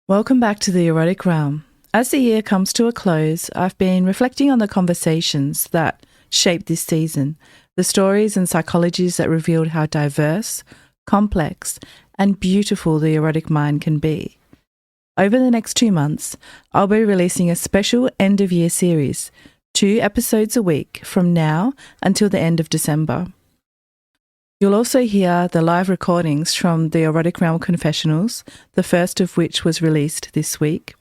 Welcome back to the Erotic Realm. As the year comes to a close, I've been reflecting on the conversations that shaped this season, the stories and psychologies that revealed how diverse, complex, and beautiful the erotic mind can be. Over the next 2 months, I'll be releasing a special end-of-year series, 2 episodes a week from now until the end of December. You'll also hear the live recordings from the Erotic Realm Confessionals, the first of which was released this week.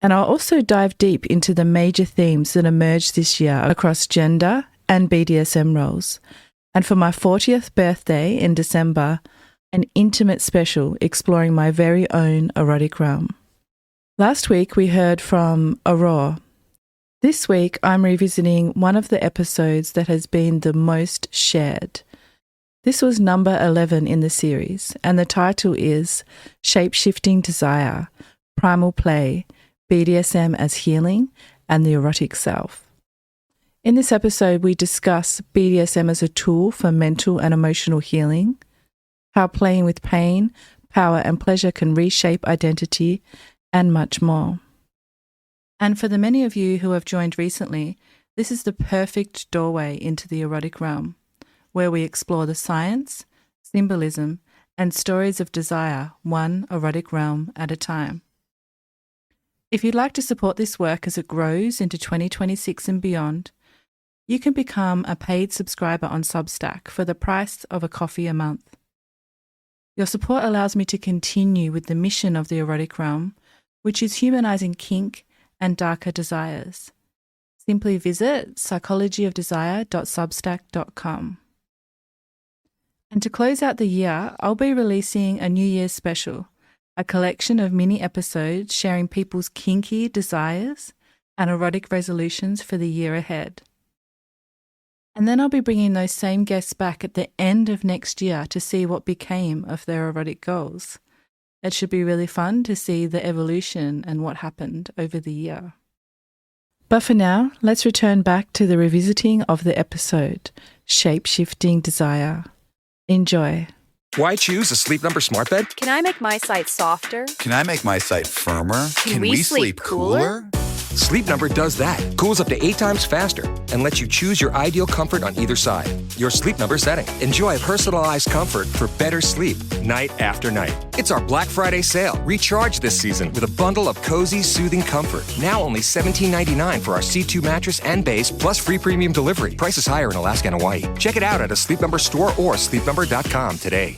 And I'll also dive deep into the major themes that emerged this year across gender and BDSM roles. And for my 40th birthday in December, an intimate special exploring my very own erotic realm. Last week we heard from Aurora. This week, I'm revisiting one of the episodes that has been the most shared. This was number 11 in the series, and the title is Shapeshifting Desire, Primal Play, BDSM as Healing, and the Erotic Self. In this episode, we discuss BDSM as a tool for mental and emotional healing, how playing with pain, power, and pleasure can reshape identity, and much more. And for the many of you who have joined recently, this is the perfect doorway into the erotic realm, where we explore the science, symbolism, and stories of desire, one erotic realm at a time. If you'd like to support this work as it grows into 2026 and beyond, you can become a paid subscriber on Substack for the price of a coffee a month. Your support allows me to continue with the mission of the erotic realm, which is humanizing kink and darker desires. Simply visit psychologyofdesire.substack.com. And to close out the year, I'll be releasing a New Year's special, a collection of mini episodes sharing people's kinky desires and erotic resolutions for the year ahead. And then I'll be bringing those same guests back at the end of next year to see what became of their erotic goals. It should be really fun to see the evolution and what happened over the year. But for now, let's return back to the revisiting of the episode, Shapeshifting Desire. Enjoy. Why choose a Sleep Number smart bed? Can I make my site softer? Can I make my site firmer? Can we sleep cooler? Sleep Number does that. Cools up to 8 times faster and lets you choose your ideal comfort on either side. Your Sleep Number setting. Enjoy personalized comfort for better sleep night after night. It's our Black Friday sale. Recharge this season with a bundle of cozy, soothing comfort. Now only $17.99 for our C2 mattress and base, plus free premium delivery. Prices higher in Alaska and Hawaii. Check it out at a Sleep Number store or sleepnumber.com today.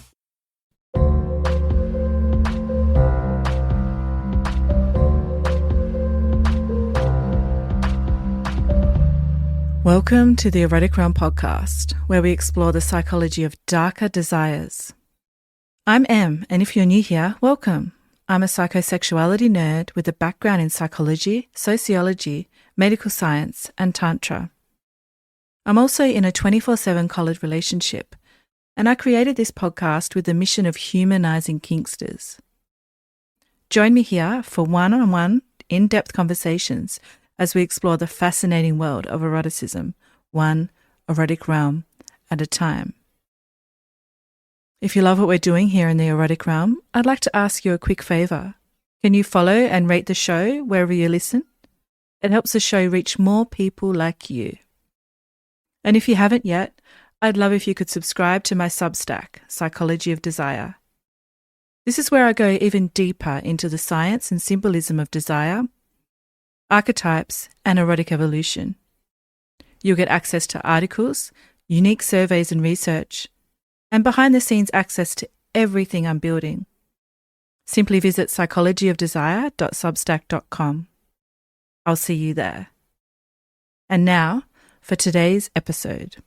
Welcome to the Erotic Realm podcast, where we explore the psychology of darker desires. I'm Em, and if you're new here, welcome. I'm a psychosexuality nerd with a background in psychology, sociology, medical science, and tantra. I'm also in a 24/7 collared relationship, and I created this podcast with the mission of humanizing kinksters. Join me here for one-on-one, in-depth conversations as we explore the fascinating world of eroticism, one erotic realm at a time. If you love what we're doing here in the erotic realm, I'd like to ask you a quick favour. Can you follow and rate the show wherever you listen? It helps the show reach more people like you. And if you haven't yet, I'd love if you could subscribe to my Substack, Psychology of Desire. This is where I go even deeper into the science and symbolism of desire, archetypes, and erotic evolution. You'll get access to articles, unique surveys and research, and behind-the-scenes access to everything I'm building. Simply visit psychologyofdesire.substack.com. I'll see you there. And now, for today's episode.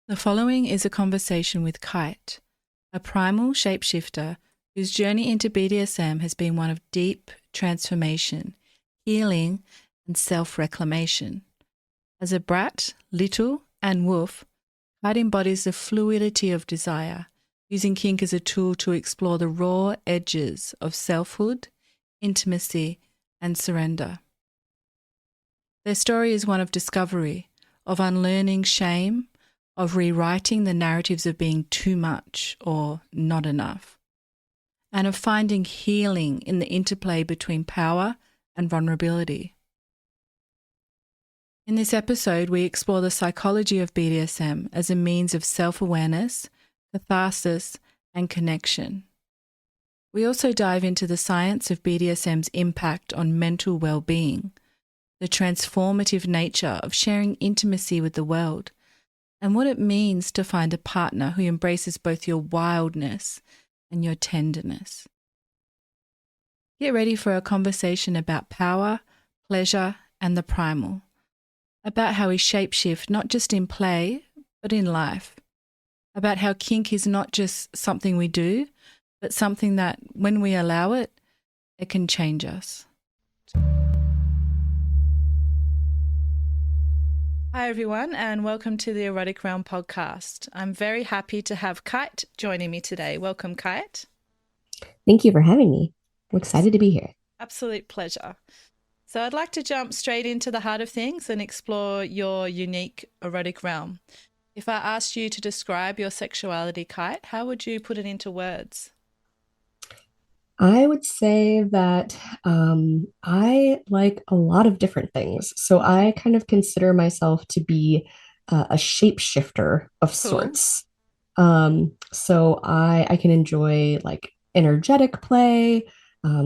The following is a conversation with Kite, a primal shapeshifter whose journey into BDSM has been one of deep transformation, healing, and self-reclamation. As a brat, little, and wolf, Kite embodies the fluidity of desire, using kink as a tool to explore the raw edges of selfhood, intimacy, and surrender. Their story is one of discovery, of unlearning shame, of rewriting the narratives of being too much or not enough. and of finding healing in the interplay between power and vulnerability. In this episode, we explore the psychology of BDSM as a means of self-awareness, catharsis, and connection. We also dive into the science of BDSM's impact on mental well-being, the transformative nature of sharing intimacy with the world, and what it means to find a partner who embraces both your wildness and your tenderness. Get ready for a conversation about power, pleasure, and the primal, about how we shapeshift not just in play, but in life, about how kink is not just something we do, but something that, when we allow it, it can change us. Hi everyone, and welcome to the Erotic Realm podcast. I'm very happy to have Kite joining me today. Welcome, Kite. Thank you for having me. I'm excited to be here. Absolute pleasure. So I'd like to jump straight into the heart of things and explore your unique erotic realm. If I asked you to describe your sexuality, Kite, how would you put it into words? I would say that I like a lot of different things. So I kind of consider myself to be a shapeshifter of sorts. So I can enjoy like energetic play,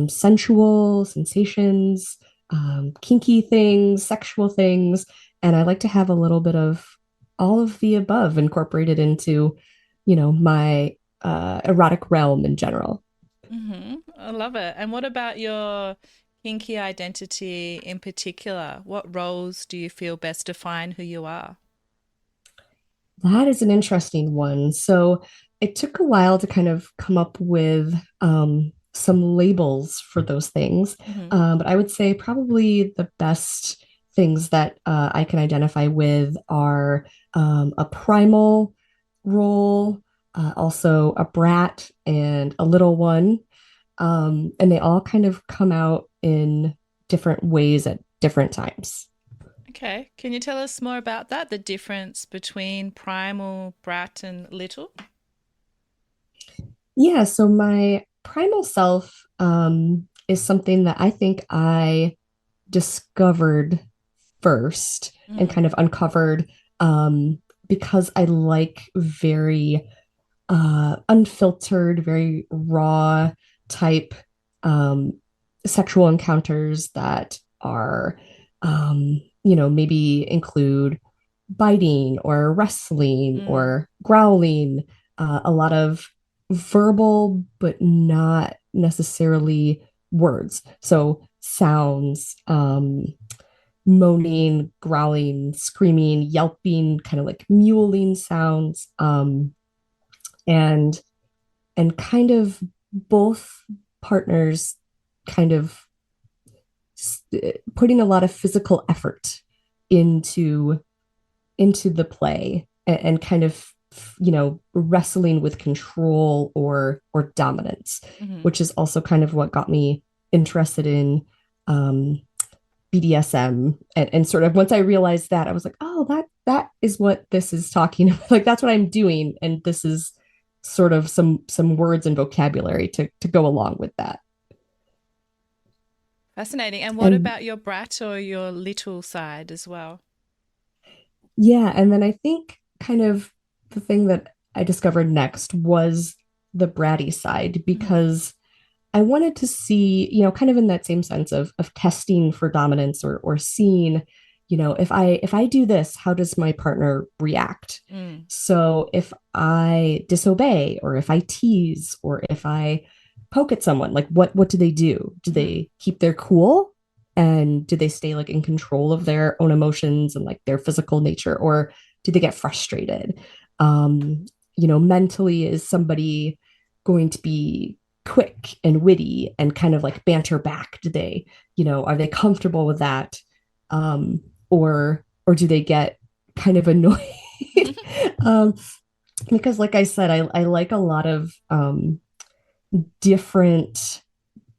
sensual sensations, kinky things, sexual things, and I like to have a little bit of all of the above incorporated into, my erotic realm in general. Mm-hmm. I love it. And what about your kinky identity in particular? What roles do you feel best define who you are? That is an interesting one. So it took a while to kind of come up with some labels for those things. Mm-hmm. But I would say probably the best things that I can identify with are a primal role, also a brat, and a little one. And they all kind of come out in different ways at different times. Okay. Can you tell us more about that? The difference between primal, brat, and little? Yeah, so my primal self is something that I think I discovered first and Mm. kind of uncovered because I like very unfiltered, very raw type um, sexual encounters that are, maybe include biting or wrestling Mm. or growling, a lot of verbal, but not necessarily words. So sounds, moaning, growling, screaming, yelping, kind of like mewling sounds, and kind of both partners kind of putting a lot of physical effort into the play and kind of wrestling with control or dominance, Mm-hmm. which is also kind of what got me interested in BDSM, and sort of once I realized that, I was like, oh, that is what this is talking about. Like that's what I'm doing, and this is sort of some words and vocabulary to go along with that. Fascinating. And what And about your brat or your little side as well? yeah, and then I think kind of the thing that I discovered next was the bratty side, Mm-hmm. because I wanted to see, kind of in that same sense of testing for dominance, or seeing, if I do this, how does my partner react? Mm. So if I disobey, or if I tease, or if I poke at someone, like what do they do? Do Mm-hmm. they keep their cool? And do they stay like in control of their own emotions and like their physical nature, or do they get frustrated? Mentally, is somebody going to be quick and witty and kind of like banter back? Do they, are they comfortable with that? Or do they get kind of annoyed? um, because like I said, I like a lot of different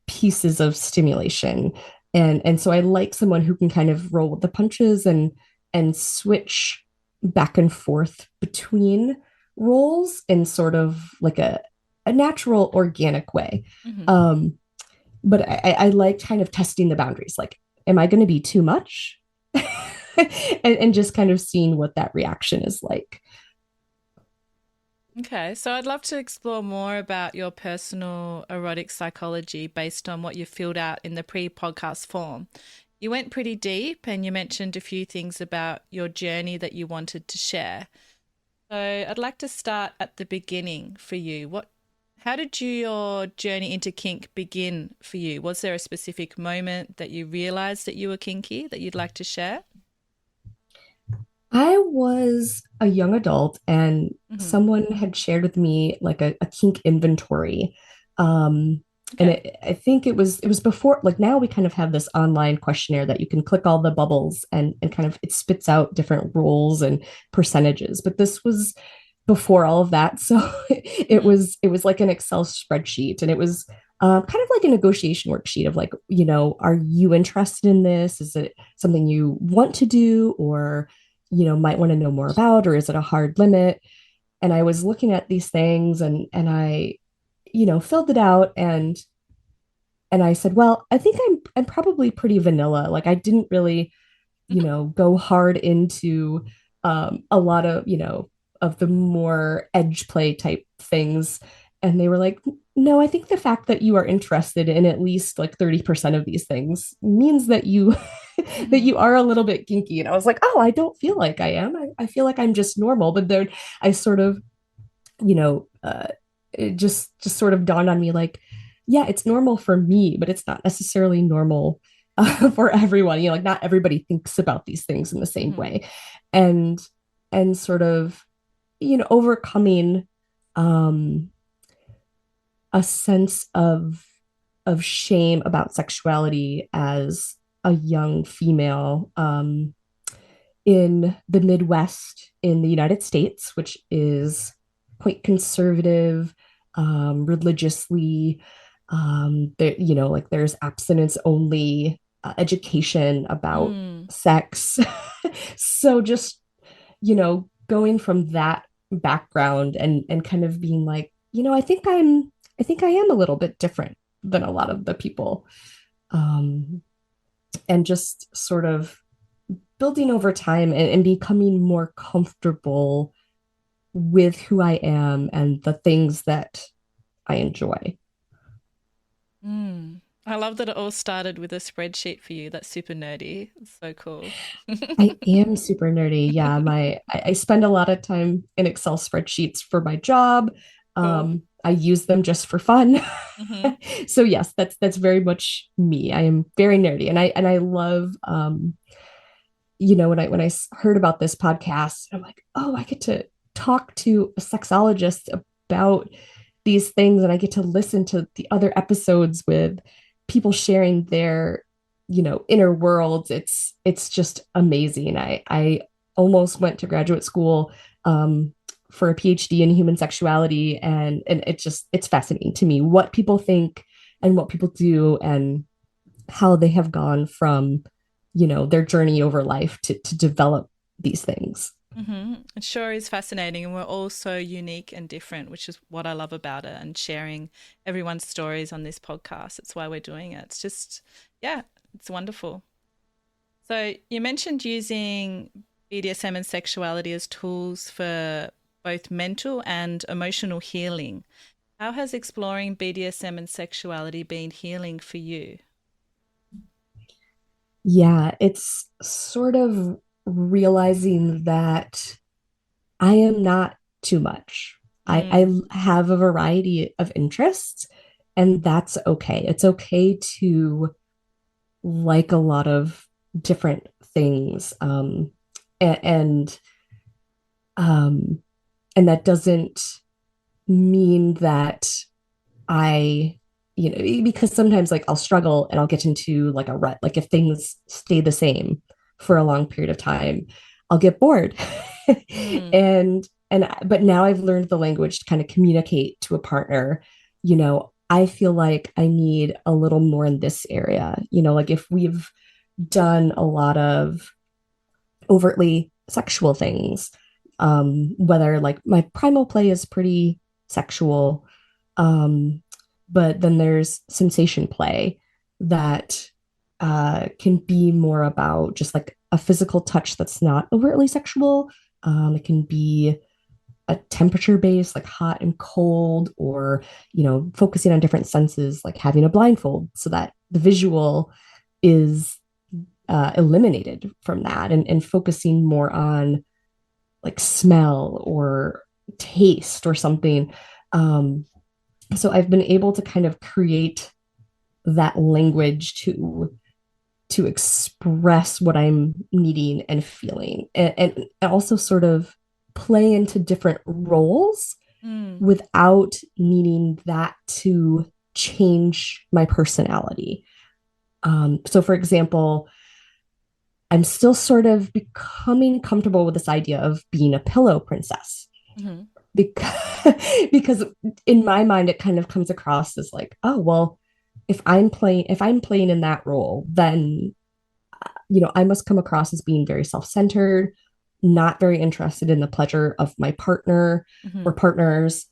pieces of stimulation. And so I like someone who can kind of roll with the punches and switch back and forth between roles in sort of like a natural, organic way. Hmm. Um, but I like kind of testing the boundaries. Like, am I going to be too much? And just kind of seeing what that reaction is like. Okay, so I'd love to explore more about your personal erotic psychology based on what you filled out in the pre-podcast form. You went pretty deep and you mentioned a few things about your journey that you wanted to share. So I'd like to start at the beginning for you. How did your journey into kink begin for you? Was there a specific moment that you realized that you were kinky that you'd like to share? I was a young adult and Hmm. someone had shared with me like a kink inventory. Um, and Okay. I think it was before, like now we kind of have this online questionnaire that you can click all the bubbles and kind of it spits out different roles and percentages. But this was before all of that. So Hmm. it was like an Excel spreadsheet, and it was kind of like a negotiation worksheet of like, are you interested in this? Is it something you want to do, or might want to know more about, or is it a hard limit? And I was looking at these things, and I, filled it out, and I said, well, I think I'm probably pretty vanilla. Like I didn't really go hard into a lot of, of the more edge play type things. And they were like, no, I think the fact that you are interested in at least like 30% of these things means that you that Hmm. you are a little bit kinky. And I was like, oh, I don't feel like I am. I feel like I'm just normal. But then I sort of, you know, uh, it just sort of dawned on me like, yeah, it's normal for me, but it's not necessarily normal for everyone. Like not everybody thinks about these things in the same Hmm. way, and sort of overcoming um, a sense of shame about sexuality as a young female in the Midwest in the United States, which is quite conservative, religiously. There, like there's abstinence only education about Mm. sex. So just going from that background and kind of being like, I think I am a little bit different than a lot of the people. Um, and just sort of building over time and becoming more comfortable with who I am and the things that I enjoy. Mm. I love that it all started with a spreadsheet for you. That's super nerdy. It's so cool. I am super nerdy. Yeah, I spend a lot of time in Excel spreadsheets for my job. Cool. I use them just for fun. Hmm. So yes, that's very much me. I am very nerdy, and I love when I heard about this podcast, I'm like, oh, I get to talk to a sexologist about these things, and I get to listen to the other episodes with people sharing their inner worlds. It's just amazing. I almost went to graduate school for a PhD in human sexuality, and it's fascinating to me what people think and what people do and how they have gone from their journey over life to develop these things. Hmm. It sure is fascinating, and we're all so unique and different, which is what I love about it. And sharing everyone's stories on this podcast, it's why we're doing it. It's just, yeah, it's wonderful. So you mentioned using BDSM and sexuality as tools for both mental and emotional healing. How has exploring BDSM and sexuality been healing for you? Yeah, it's sort of realizing that I am not too much. I Mm. have a variety of interests, and that's okay. It's okay to like a lot of different things. And um, and that doesn't mean that I, because sometimes like I'll struggle and I'll get into like a rut. Like if things stay the same for a long period of time, I'll get bored. Mm. But now I've learned the language to kind of communicate to a partner, I feel like I need a little more in this area. Like if we've done a lot of overtly sexual things, whether like my primal play is pretty sexual, Um, but then there's sensation play that can be more about just like a physical touch that's not overtly sexual. It can be a temperature based, like hot and cold, or, focusing on different senses, like having a blindfold so that the visual is eliminated from that, and focusing more on like smell or taste or something. Um, so I've been able to kind of create that language to express what I'm needing and feeling, and also sort of play into different roles Mm. without needing that to change my personality. So, for example, I'm still sort of becoming comfortable with this idea of being a pillow princess, Mm-hmm. because because in my mind it kind of comes across as like, oh well, if I'm playing in that role, then I must come across as being very self-centered, not very interested in the pleasure of my partner Mm-hmm. or partners.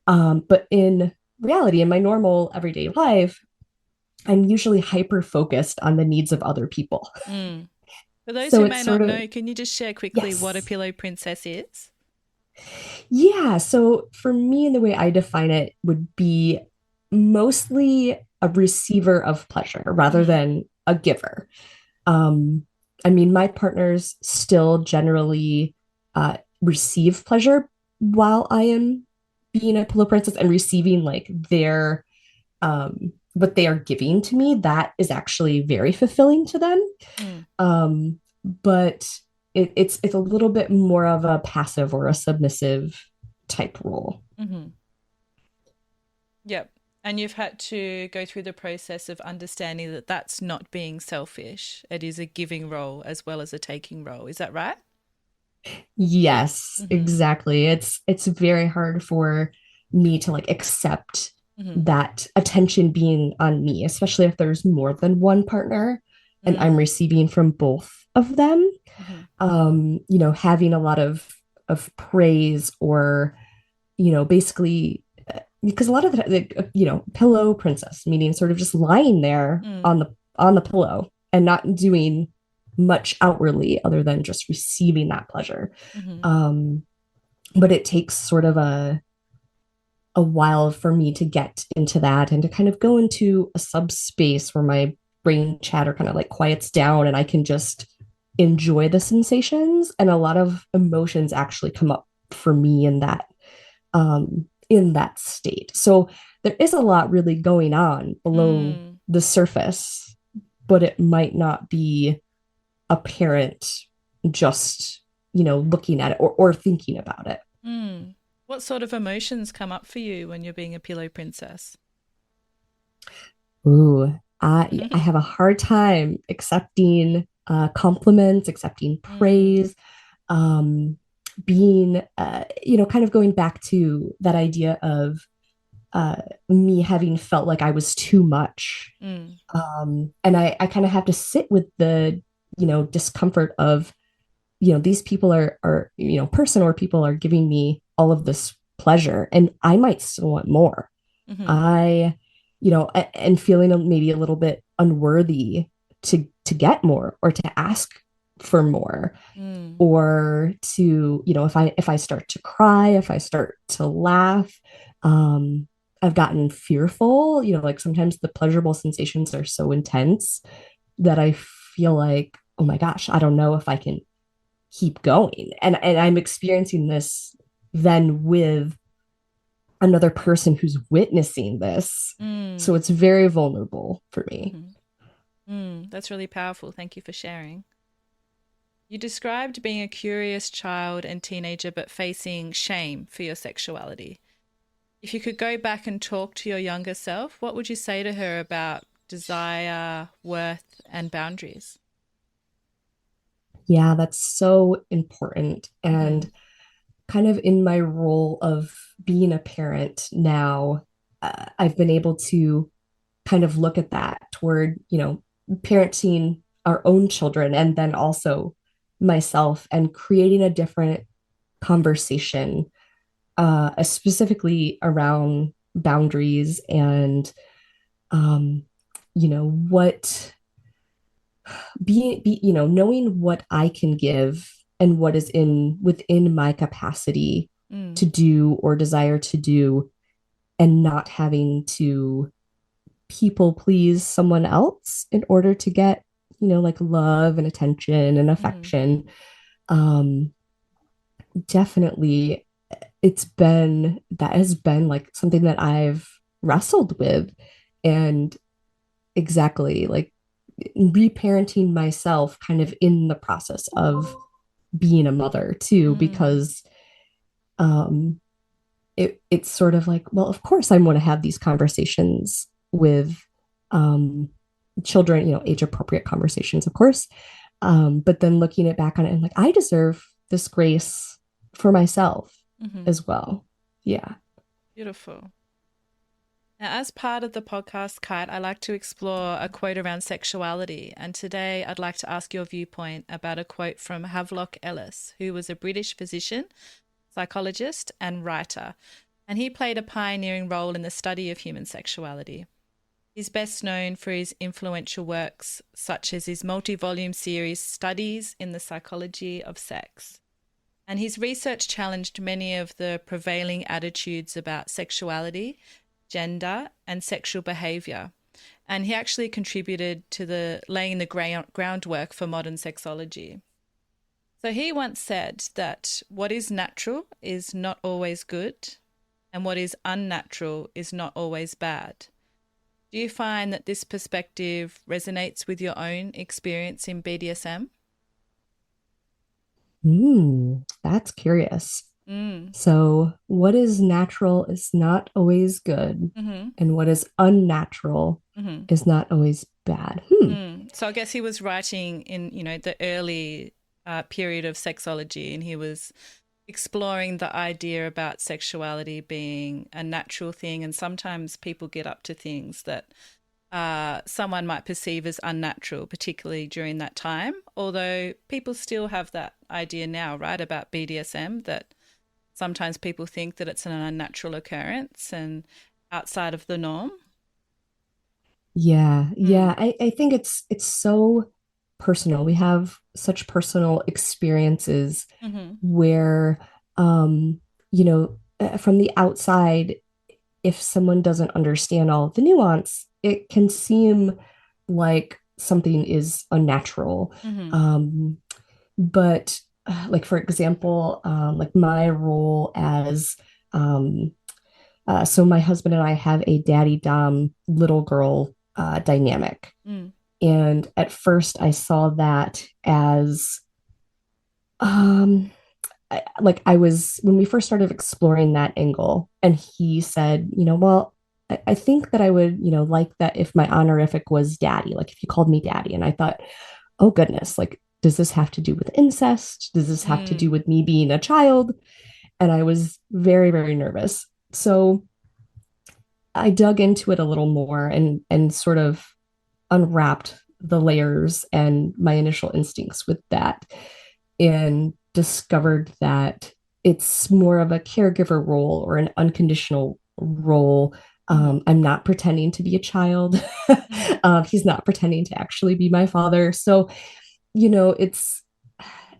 But in reality, in my normal everyday life, I'm usually hyper focused on the needs of other people. Mm. For those So who it's may not sort of, know, can you just share quickly what a yes. pillow princess is? Yeah. So for me, the way I define it would be mostly a receiver of pleasure rather Mm. than a giver. Um, I mean, my partners still generally receive pleasure while I am being a pillow princess and receiving like their what they are giving to me. That is actually very fulfilling to them. Mm. But it's a little bit more of a passive or a submissive type role. Mm-hmm. Yep. And you've had to go through the process of understanding that that's not being selfish. It is a giving role as well as a taking role. Is that right? Yes, Mm-hmm. exactly. It's very hard for me to like accept Mm-hmm. that attention being on me, especially if there's more than one partner and I'm Mm. receiving from both of them. Mm-hmm. Having a lot of praise, or basically, because a lot of pillow princess meaning sort of just lying there Mm. on the pillow and not doing much outwardly other than just receiving that pleasure. Mm-hmm. um but it takes sort of a while for me to get into that and to kind of go into a subspace where my brain chatter kind of like quiets down and I can just enjoy the sensations, and a lot of emotions actually come up for me in that state. So there is a lot really going on below Mm. the surface, but it might not be apparent just, looking at it or thinking about it. Mm. What sort of emotions come up for you when you're being a pillow princess? Ooh, I have a hard time accepting compliments, accepting Mm. praise, um, being, kind of going back to that idea of uh, me having felt like I was too much. Mm. And I kind of have to sit with the, discomfort of, these people are, person or people are giving me all of this pleasure and I might still want more. Mm-hmm. I, and feeling maybe a little bit unworthy to get more or to ask for more, Mm. or to, if I start to cry, if I start to laugh, um I've gotten fearful, like sometimes the pleasurable sensations are so intense that I feel like, oh my gosh, I don't know if I can keep going, and I'm experiencing this then with another person who's witnessing this. So Mm. it's very vulnerable for me. Mm-hmm. Mm. That's really powerful. Thank you for sharing. You described being a curious child and teenager, but facing shame for your sexuality. If you could go back and talk to your younger self, what would you say to her about desire, worth, and boundaries? Yeah, that's so important. Mm-hmm. And kind of in my role of being a parent now, I've been able to kind of look at that toward, parenting our own children and then also myself, and creating a different conversation, specifically around boundaries and um, what knowing what I can give and what is in within my capacity Mm. to do or desire to do, and not having to people please someone else in order to get, like love and attention and Mm. affection. Um, definitely that has been like something that I've wrestled with, and exactly like reparenting myself kind of in the process of being a mother too, Mm. because um it's sort of like, well, of course I want to have these conversations with um children, age appropriate conversations, of course. But then looking it back on it and like, I deserve this grace for myself Mm-hmm. as well. Yeah. Beautiful. Now, as part of the podcast, Kite, I like to explore a quote around sexuality. And today I'd like to ask your viewpoint about a quote from Havelock Ellis, who was a British physician, psychologist, and writer. And he played a pioneering role in the study of human sexuality. He's best known for his influential works, such as his multi-volume series Studies in the Psychology of Sex. And his research challenged many of the prevailing attitudes about sexuality, gender, and sexual behavior. And he actually contributed to laying the groundwork for modern sexology. So he once said that what is natural is not always good, and what is unnatural is not always bad. Do you find that this perspective resonates with your own experience in BDSM? That's curious. Mm. So, what is natural is not always good, Mm-hmm. and what is unnatural Mm-hmm. is not always bad. So I guess he was writing in, the early period of sexology, and he was exploring the idea about sexuality being a natural thing. And sometimes people get up to things that someone might perceive as unnatural, particularly during that time. Although people still have that idea now, right, about BDSM, that sometimes people think that it's an unnatural occurrence and outside of the norm. Yeah, Mm. yeah. I think it's so personal. We have such personal experiences Mm-hmm. where um, from the outside, if someone doesn't understand all of the nuance, it can seem like something is unnatural. Mm-hmm. But like for example, like my role as so my husband and I have a daddy dom little girl dynamic. Mm. And at first I saw that as um like I was when we first started exploring that angle, and he said, well, I think that I would, like that if my honorific was daddy, like if you called me daddy. And I thought, oh goodness, like, does this have to do with incest? Does this have to do Mm. with me being a child? And I was very, very nervous. So I dug into it a little more and sort of unwrapped the layers and my initial instincts with that, and discovered that it's more of a caregiver role or an unconditional role. Mm-hmm. I'm not pretending to be a child. Mm. He's not pretending to actually be my father. So, it's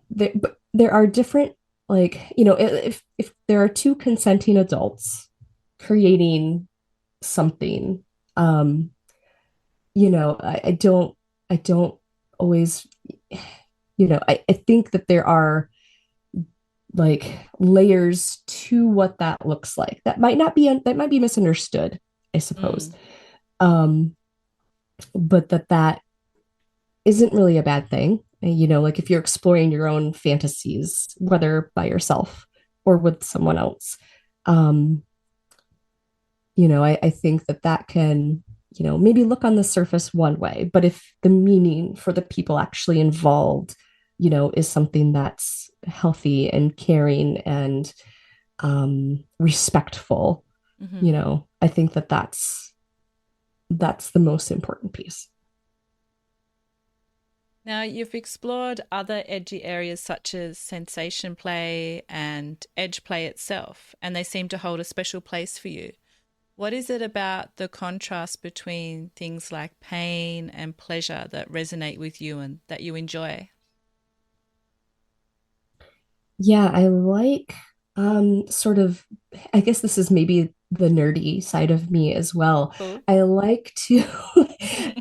there, but there are different, like, if there are two consenting adults creating something, um, I don't always, I think that there are like layers to what that looks like that might be misunderstood, I suppose. Mm. um but that isn't really a bad thing. Like if you're exploring your own fantasies, whether by yourself or with someone else, um I think that can, maybe look on the surface one way, but if the meaning for the people actually involved, is something that's healthy and caring and respectful, Mm-hmm. I think that's the most important piece. Now, you've explored other edgy areas such as sensation play and edge play itself, and they seem to hold a special place for you. What is it about the contrast between things like pain and pleasure that resonate with you and that you enjoy? Yeah, I like sort of, I guess this is maybe the nerdy side of me as well. Cool. I like to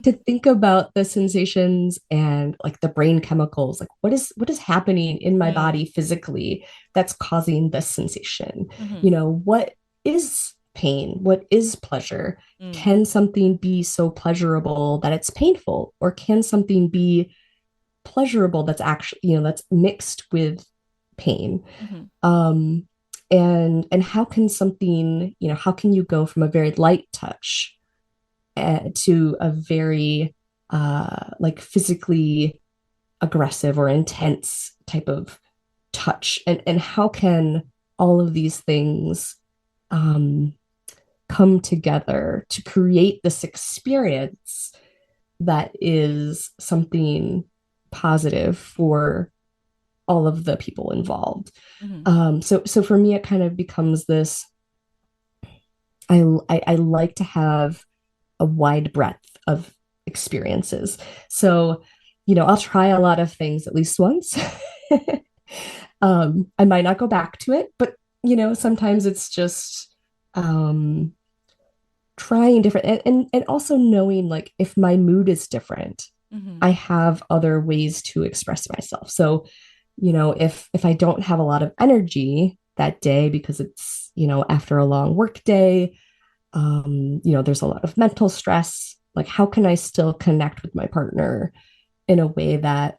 to think about the sensations and like the brain chemicals, like what is happening in my Mm, body physically that's causing this sensation. mm-hmm, You know, what is pain? What is pleasure? mm, Can something be so pleasurable that it's painful, or can something be pleasurable that's actually, that's mixed with pain? mm-hmm, um and how can something, how can you go from a very light touch to a very like physically aggressive or intense type of touch, and how can all of these things um come together to create this experience that is something positive for all of the people involved. mm-hmm, So for me, it kind of becomes this. I like to have a wide breadth of experiences. So, I'll try a lot of things at least once. I might not go back to it, but sometimes it's just trying different, and also knowing, like, if my mood is different, mm-hmm, I have other ways to express myself. So, if I don't have a lot of energy that day because it's, after a long work day, there's a lot of mental stress, like how can I still connect with my partner in a way that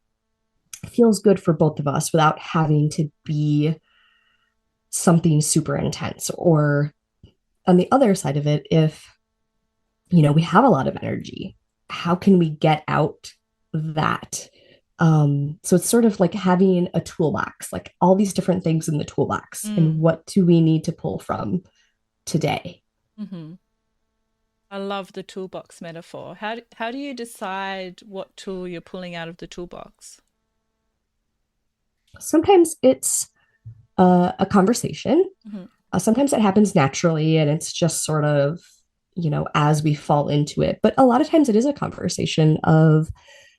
feels good for both of us without having to be something super intense? Or on the other side of it, if we have a lot of energy, how can we get out that? So it's sort of like having a toolbox, like all these different things in the toolbox, and mm, what do we need to pull from today? mm-hmm. I love the toolbox metaphor. How do you decide what tool you're pulling out of the toolbox? Sometimes it's a conversation. Mm-hmm, Sometimes it happens naturally, and it's just sort of, as we fall into it. But a lot of times it is a conversation of,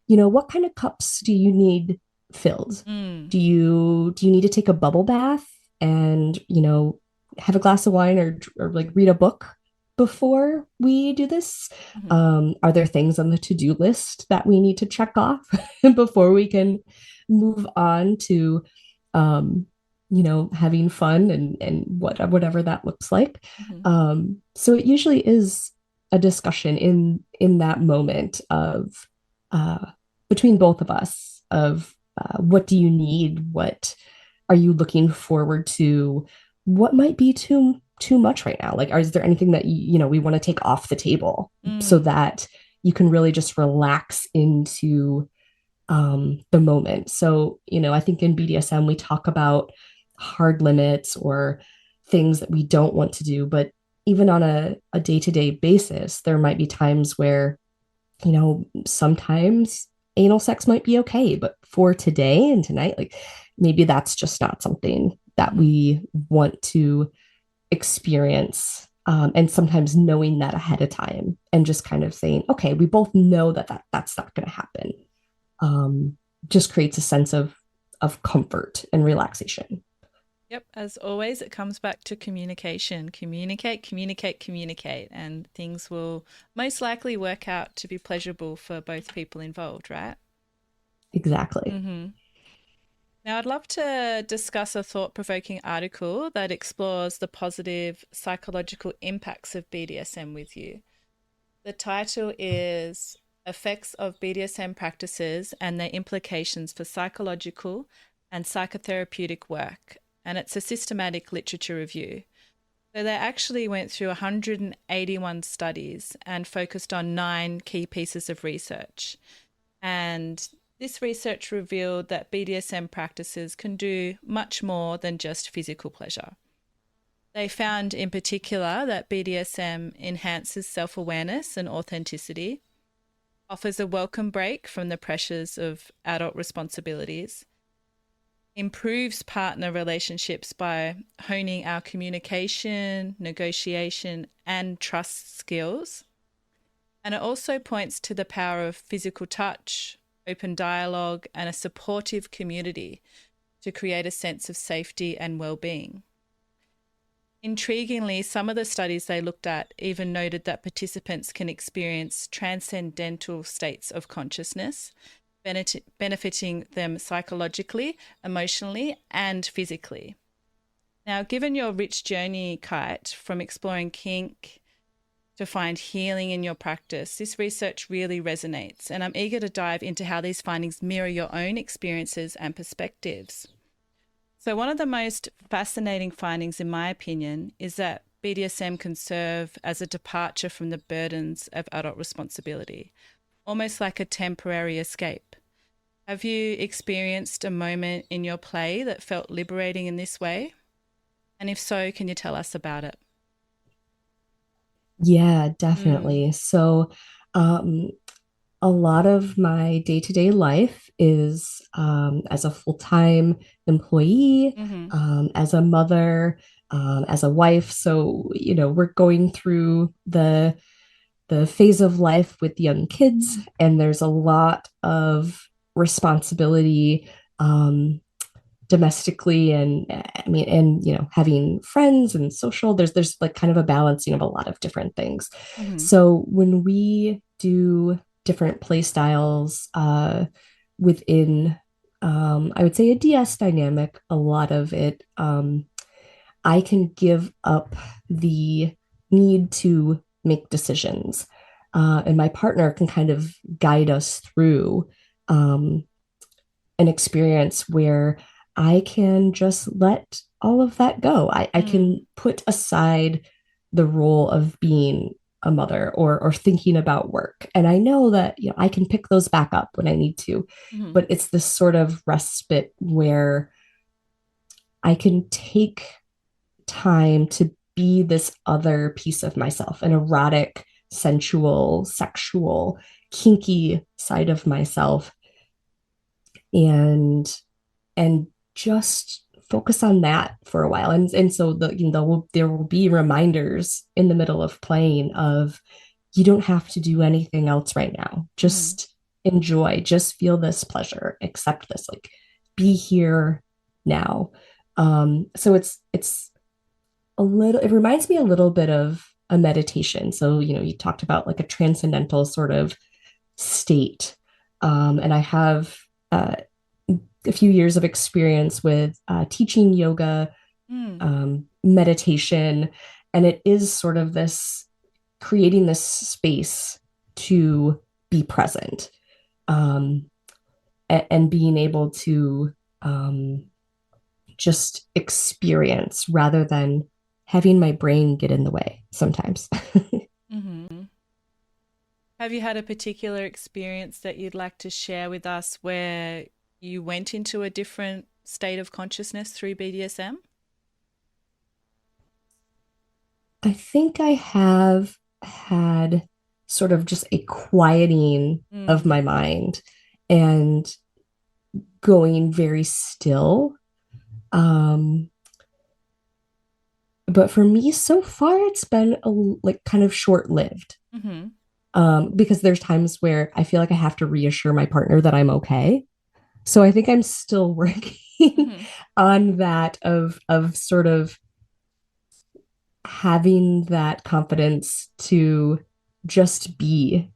what kind of cups do you need filled? mm, Do you need to take a bubble bath and, have a glass of wine, or like read a book before we do this? mm-hmm, Are there things on the to-do list that we need to check off before we can move on to um, having fun, and whatever that looks like? mm-hmm. So it usually is a discussion in that moment of uh, between both of us of what do you need, what are you looking forward to, what might be too much right now, like, is there anything that we want to take off the table so Mm, that you can really just relax into the moment. So, I think in BDSM we talk about hard limits or things that we don't want to do, but even on a day-to-day basis, there might be times where, sometimes anal sex might be okay, but for today and tonight, like, maybe that's just not something that mm-hmm, we want to experience. And sometimes knowing that ahead of time and just kind of saying, okay, we both know that's not going to happen, um, just creates a sense of comfort and relaxation. Yep, as always, it comes back to communication. Communicate, communicate, communicate, and things will most likely work out to be pleasurable for both people involved, right? Exactly. Mm-hmm. Now, I'd love to discuss a thought provoking article that explores the positive psychological impacts of BDSM with you. The title is Effects of BDSM Practices and Their Implications for Psychological and Psychotherapeutic Work. And it's a systematic literature review. So they actually went through 181 studies and focused on 9 key pieces of research. And this research revealed that BDSM practices can do much more than just physical pleasure. They found in particular that BDSM enhances self awareness and authenticity, offers a welcome break from the pressures of adult responsibilities, improves partner relationships by honing our communication, negotiation, and trust skills. And it also points to the power of physical touch, open dialogue, and a supportive community to create a sense of safety and well-being. Intriguingly, some of the studies they looked at even noted that participants can experience transcendental states of consciousness, benefiting them psychologically, emotionally, and physically. Now, given your rich journey, Kite, from exploring kink to find healing in your practice, this research really resonates, and I'm eager to dive into how these findings mirror your own experiences and perspectives. So one of the most fascinating findings, in my opinion, is that BDSM can serve as a departure from the burdens of adult responsibility, almost like a temporary escape. Have you experienced a moment in your play that felt liberating in this way? And if so, can you tell us about it? Yeah, definitely. So, um, a lot of my day-to-day life is as a full-time employee, Mm-hmm. as a mother, as a wife. So, we're going through the phase of life with young kids, and there's a lot of responsibility domestically, and I mean, and having friends and social. There's like kind of a balancing of a lot of different things. Mm-hmm. So when we do different play styles within, I would say, a DS dynamic, a lot of it, I can give up the need to make decisions. And my partner can kind of guide us through um, an experience where I can just let all of that go. I can put aside the role of being a mother or thinking about work. And I know that I can pick those back up when I need to, Mm-hmm. but it's this sort of respite where I can take time to be this other piece of myself, an erotic, sensual, sexual, kinky side of myself, and and just focus on that for a while. And so there will be reminders in the middle of playing of, you don't have to do anything else right now. Mm-hmm. Just enjoy, just feel this pleasure, accept this, like, be here now. So it's it reminds me a little bit of a meditation. So, you talked about like a transcendental sort of state. And I have a few years of experience with teaching yoga, Mm. meditation, and it is sort of this creating this space to be present, um, and being able to just experience rather than having my brain get in the way sometimes. Mm-hmm. Have you had a particular experience that you'd like to share with us where you went into a different state of consciousness through BDSM? I think I have had sort of just a quieting of Mm. my mind and going very still. Um, but for me, so far, it's been like kind of short-lived. Mm-hmm. Because there's times where I feel like I have to reassure my partner that I'm okay. So I think I'm still working Mm-hmm. on that of sort of having that confidence to just be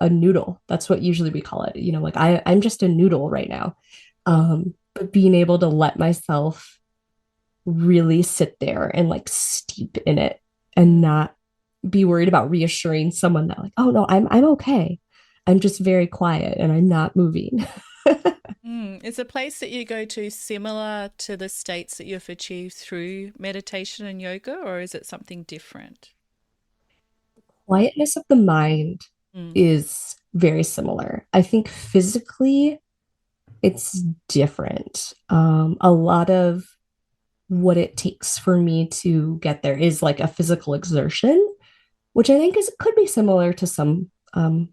a noodle. That's what usually we call it. Like I'm just a noodle right now. But being able to let myself really sit there and like steep in it and Mm. not be worried about reassuring someone that, like, oh no, I'm okay. I'm just very quiet and I'm not moving. Mm. Is a place that you go to similar to the states that you've achieved through meditation and yoga, or is it something different? Quietness of the mind Mm. is very similar. I think physically it's different. A lot of what it takes for me to get there is like a physical exertion, which I think is could be similar to some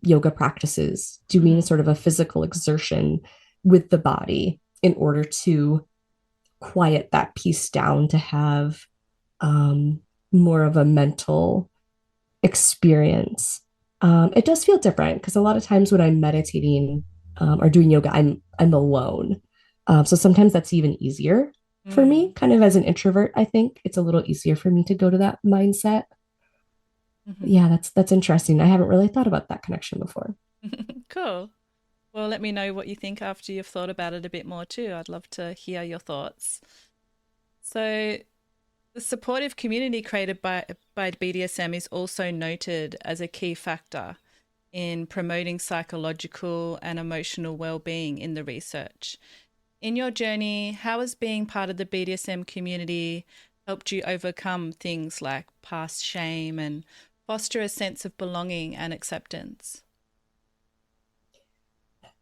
yoga practices, doing Mm-hmm. sort of a physical exertion with the body. in order to quiet that piece down to have more of a mental experience. It does feel different because a lot of times when I'm meditating or doing yoga, I'm alone. So sometimes that's even easier for me, kind of as an introvert. I think it's a little easier for me to go to that mindset. Yeah, that's interesting. I haven't really thought about that connection before. Cool. Well, let me know what you think after you've thought about it a bit more too. I'd love to hear your thoughts. So, the supportive community created by BDSM is also noted as a key factor in promoting psychological and emotional well-being in the research. In your journey, how has being part of the BDSM community helped you overcome things like past shame and foster a sense of belonging and acceptance?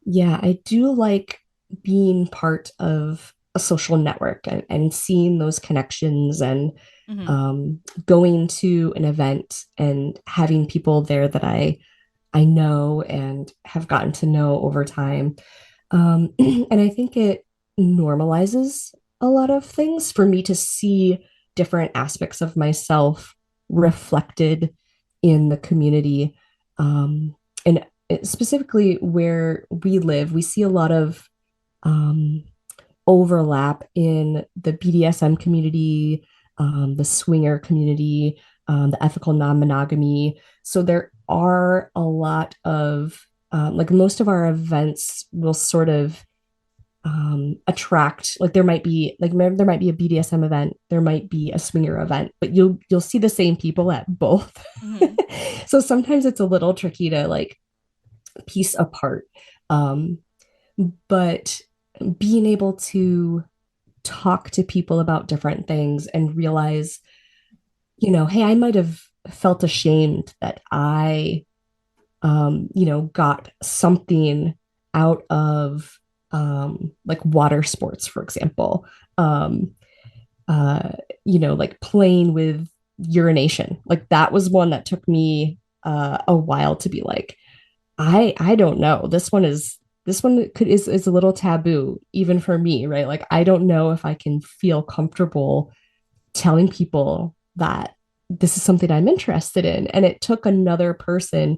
Yeah, I do like being part of a social network and seeing those connections and Mm-hmm. going to an event and having people there that I know and have gotten to know over time. And I think it normalizes a lot of things for me to see different aspects of myself reflected in the community. And specifically where we live, we see a lot of um, overlap in the BDSM community, the swinger community, the ethical non monogamy. So there are a lot of, like most of our events will sort of attract, like there might be there might be a BDSM event, there might be a swinger event, but you'll see the same people at both. Mm-hmm. So sometimes it's a little tricky to like piece apart. Um, but being able to talk to people about different things and realize, hey, I might have felt ashamed that got something out of like water sports, for example. Um, like playing with urination. Like that was one that took me a while to be like, I don't know. This one is a little taboo even for me, right? Like I don't know if I can feel comfortable telling people that this is something I'm interested in. And it took another person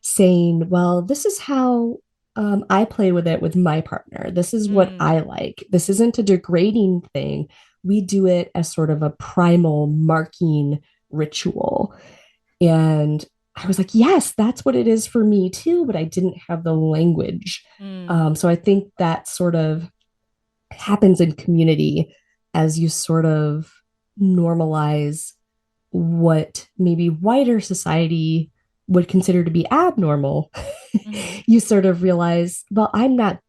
saying, well, this is how I play with it with my partner. This is what Mm. I like. This isn't a degrading thing. We do it as sort of a primal marking ritual. And I was like, yes, that's what it is for me too, but I didn't have the language. Mm. So I think that sort of happens in community as you sort of normalize what maybe wider society would consider to be abnormal. Mm-hmm. You sort of realize, well, I'm not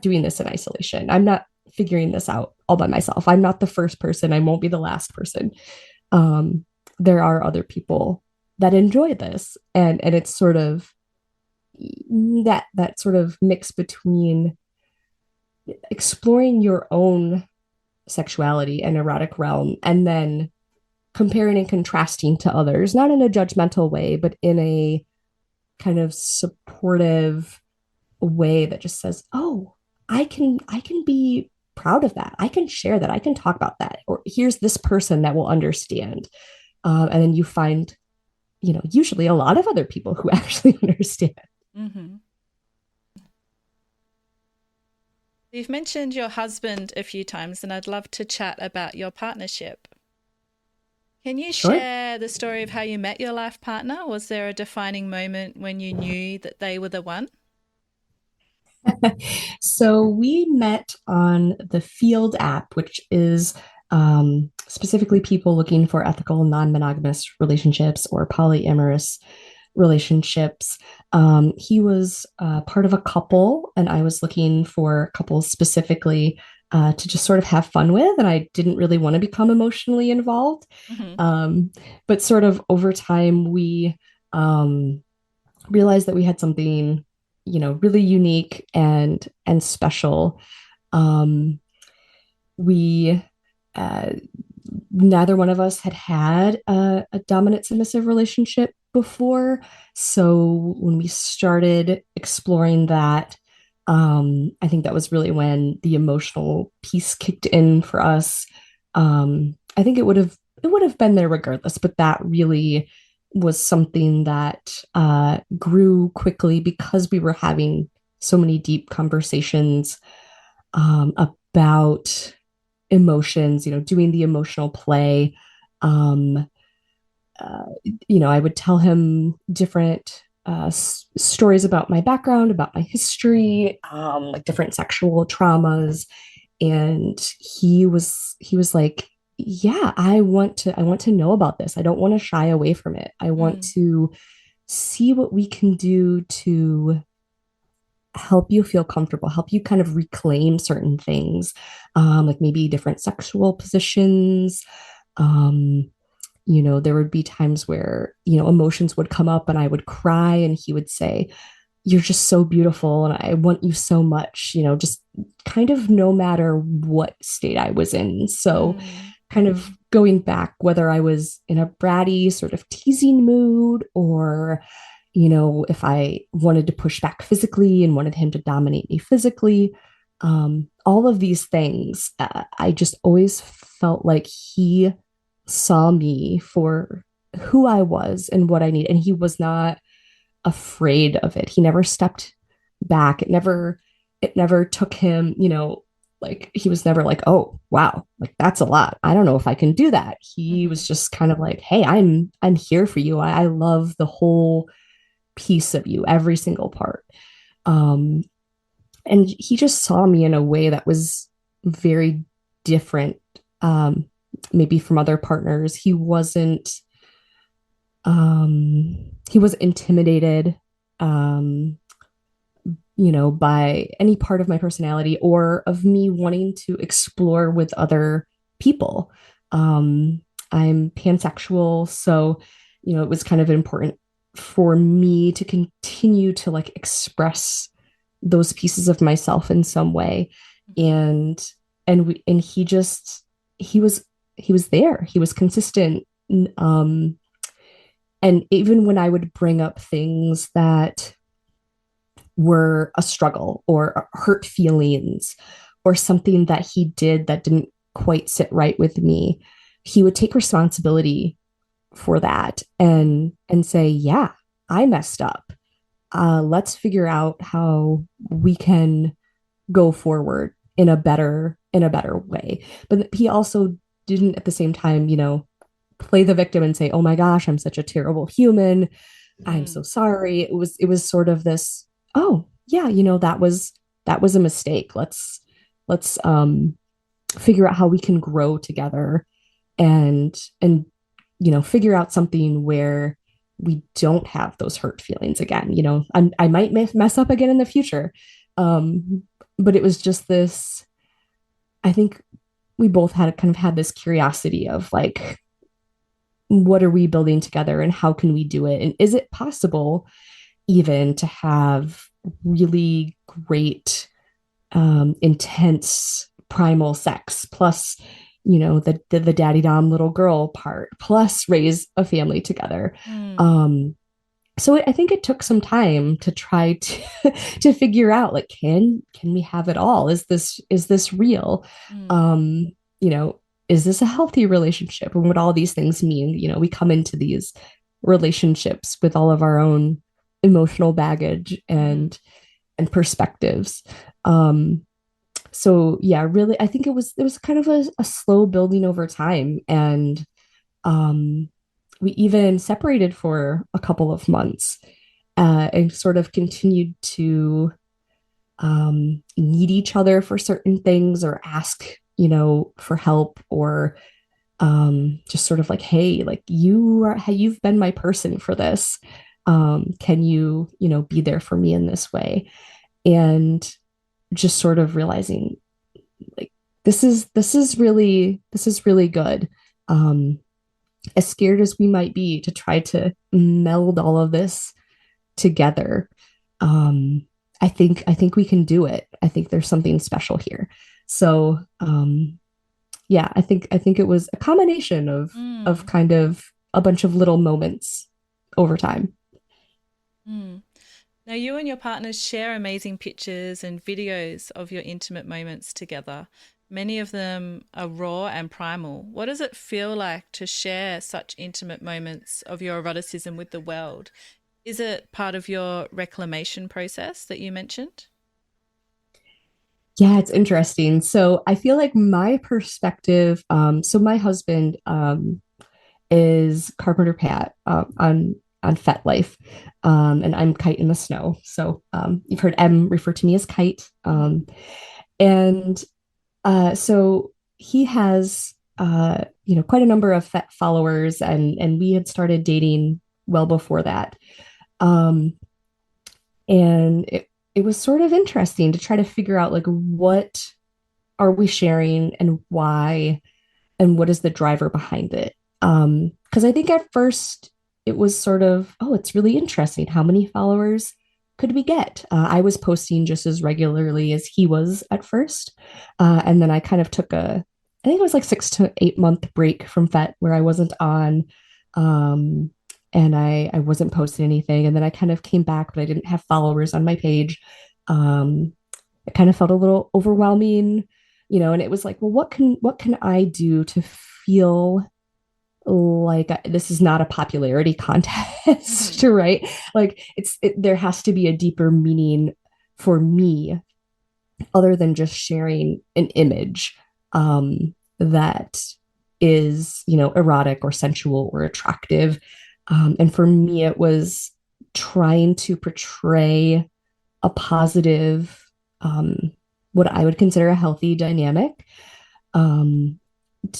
doing this in isolation. I'm not figuring this out all by myself. I'm not the first person. I won't be the last person. um, there are other people that enjoy this, and it's sort of that sort of mix between exploring your own sexuality and erotic realm and then comparing and contrasting to others, not in a judgmental way, but in a kind of supportive way that just says, oh, I can be proud of that. I can share that. I can talk about that. Or here's this person that will understand. And then you find, usually a lot of other people who actually understand. Mm-hmm. You've mentioned your husband a few times, and I'd love to chat about your partnership. Can you Sure. share the story of how you met your life partner? Was there a defining moment when you knew that they were the one? So we met on the Field app, which is specifically people looking for ethical, non-monogamous relationships or polyamorous relationships. He was part of a couple, and I was looking for couples specifically to just sort of have fun with, and I didn't really want to become emotionally involved. Mm-hmm. Um, but sort of over time, we um, realized that we had something, really unique and special. Um, we uh, Neither one of us had a dominant submissive relationship before. So when we started exploring that, I think that was really when the emotional piece kicked in for us. I think it would have been there regardless, but that really was something that grew quickly because we were having so many deep conversations about emotions, doing the emotional play. Um, I would tell him different stories about my background, about my history, like different sexual traumas, and he was like, "Yeah, I want to know about this. I don't want to shy away from it. I want Mm. to see what we can do to help you feel comfortable, help you kind of reclaim certain things, like maybe different sexual positions." Um, there would be times where, emotions would come up and I would cry and he would say, "You're just so beautiful and I want you so much," just kind of no matter what state I was in. So, Mm. kind of going back, whether I was in a bratty sort of teasing mood or, if I wanted to push back physically and wanted him to dominate me physically, all of these things, I just always felt like he saw me for who I was and what I need. And he was not afraid of it. He never stepped back. It never took him, like he was never like, "Oh, wow, like that's a lot. I don't know if I can do that." He Mm-hmm. was just kind of like, "Hey, I'm here for you. I love the whole piece of you, every single part." Um, and he just saw me in a way that was very different, maybe from other partners. He was intimidated, um, by any part of my personality or of me wanting to explore with other people. Um, I'm pansexual, so it was kind of important for me to continue to like express those pieces of myself in some way. And he was there. He was consistent. um and even when I would bring up things that were a struggle or hurt feelings or something that he did that didn't quite sit right with me, he would take responsibility for that and say, "Yeah, I messed up. Let's figure out how we can go forward in a better way." But he also didn't at the same time, play the victim and say, "Oh my gosh, I'm such a terrible human. I'm so Mm. sorry." It was sort of this, "Oh, yeah, that was a mistake. Let's figure out how we can grow together and figure out something where we don't have those hurt feelings again. I might mess up again in the future." Um, but it was just this, I think we both had this curiosity of like, what are we building together and how can we do it? And is it possible even to have really great, intense primal sex plus, the daddy dom little girl part plus raise a family together? Mm. So I think it took some time to try to to figure out like, can we have it all? Is this real? Mm. Um, you know, is this a healthy relationship? And what all these things mean? We come into these relationships with all of our own emotional baggage Mm. and perspectives. Um, so yeah, really, I think it was kind of a slow building over time, and um, we even separated for a couple of months, and sort of continued to need each other for certain things or ask, for help or just sort of like, "Hey, like you've been my person for this. Can you, be there for me in this way?" And just sort of realizing like this is really good. Um, as scared as we might be to try to meld all of this together, um, I think we can do it. I think there's something special here. So yeah, I think it was a combination of Mm. kind of a bunch of little moments over time. Mm. Now, you and your partners share amazing pictures and videos of your intimate moments together. Many of them are raw and primal. What does it feel like to share such intimate moments of your eroticism with the world? Is it part of your reclamation process that you mentioned? Yeah, it's interesting. So I feel like my perspective, so my husband is Carpenter Pat on FetLife, and I'm Kite in the Snow. So you've heard M refer to me as Kite, and so he has quite a number of Fet followers, and we had started dating well before that, um, and it was sort of interesting to try to figure out like what are we sharing and why and what is the driver behind it. Because I think at first it was sort of, oh, it's really interesting. How many followers could we get? I was posting just as regularly as he was at first. And then I kind of took I think it was like 6 to 8 month break from FET where I wasn't on. Um, and I wasn't posting anything. And then I kind of came back, but I didn't have followers on my page. Um, it kind of felt a little overwhelming, and it was like, well, what can I do to feel like this is not a popularity contest, right? Like there has to be a deeper meaning for me other than just sharing an image that is, erotic or sensual or attractive. And for me, it was trying to portray a positive, what I would consider a healthy dynamic, um,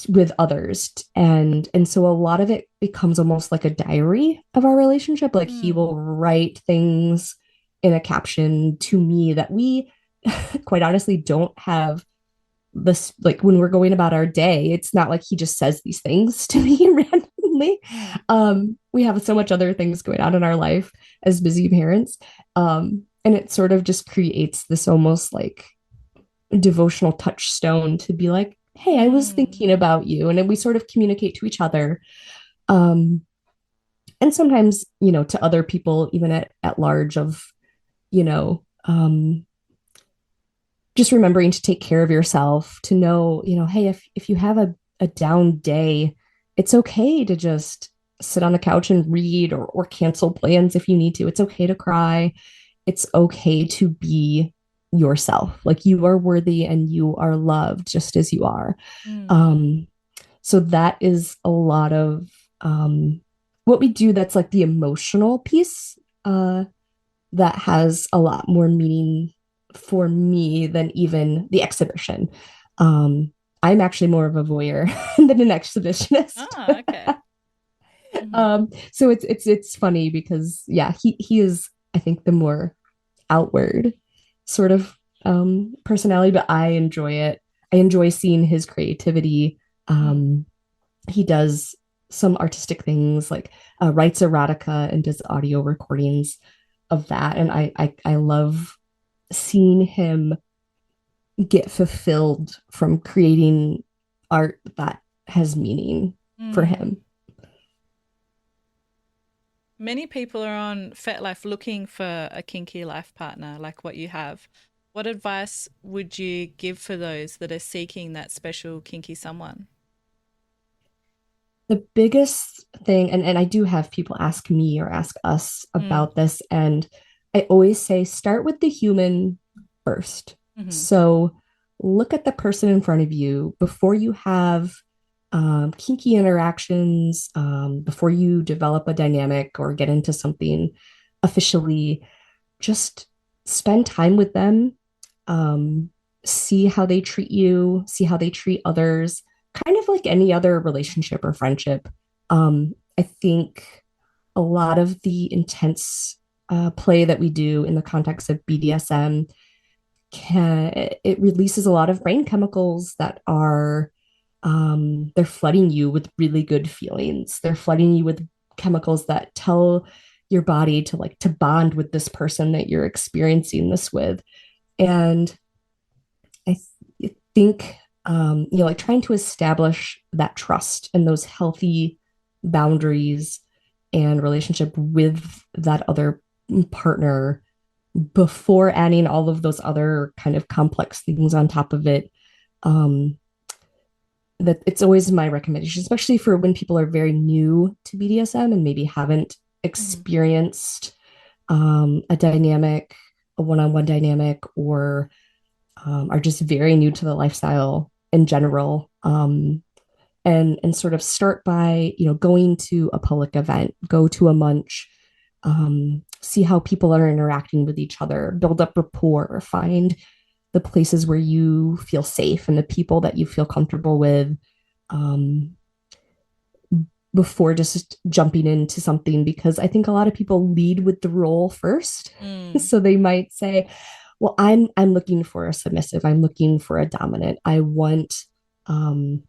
with others, and so a lot of it becomes almost like a diary of our relationship. Like he Mm. will write things in a caption to me that we quite honestly don't have this, like when we're going about our day, it's not like he just says these things to me randomly. Mm. We have so much other things going on in our life as busy parents, and it sort of just creates this almost like devotional touchstone to be like, hey, I was Mm. thinking about you, and then we sort of communicate to each other, um and sometimes, to other people even at large, of you know just remembering to take care of yourself, to know, hey, if you have a down day, it's okay to just sit on the couch and read, or cancel plans if you need to. It's okay to cry. It's okay to be yourself. Like you are worthy and you are loved just as you are. Mm. Um, so that is a lot of what we do. That's like the emotional piece, that has a lot more meaning for me than even the exhibition. Um, I'm actually more of a voyeur than an exhibitionist. Ah, okay. Mhm. So it's funny because yeah, he is, I think, the more outward sort of personality, but I enjoy it. I enjoy seeing his creativity. Mm. He does some artistic things, like writes erotica and does audio recordings of that, and I love seeing him get fulfilled from creating art that has meaning for Mm. him. Many people are on FetLife looking for a kinky life partner like what you have. What advice would you give for those that are seeking that special kinky someone? The biggest thing, and I do have people ask me or ask us Mm. about this, and I always say start with the human first. Hmm. So look at the person in front of you before you have kinky interactions, before you develop a dynamic or get into something officially. Just spend time with them, um, see how they treat you, see how they treat others, kind of like any other relationship or friendship. I think a lot of the intense play that we do in the context of BDSM, it releases a lot of brain chemicals that are, they're flooding you with really good feelings. They're flooding you with chemicals that tell your body to like to bond with this person that you're experiencing this with. And I think, like trying to establish that trust and those healthy boundaries and relationship with that other partner, before adding all of those other kind of complex things on top of it. Um, that it's always my recommendation, especially for when people are very new to BDSM and maybe haven't Mhm. experienced a dynamic, a one-on-one dynamic, or are just very new to the lifestyle in general. And sort of start by going to a public event, go to a munch, see how people are interacting with each other, build up rapport, find the places where you feel safe and the people that you feel comfortable with, um, before just jumping into something, because I think a lot of people lead with the role first. Mm. So they might say, well, I'm looking for a submissive, I'm looking for a dominant, I want um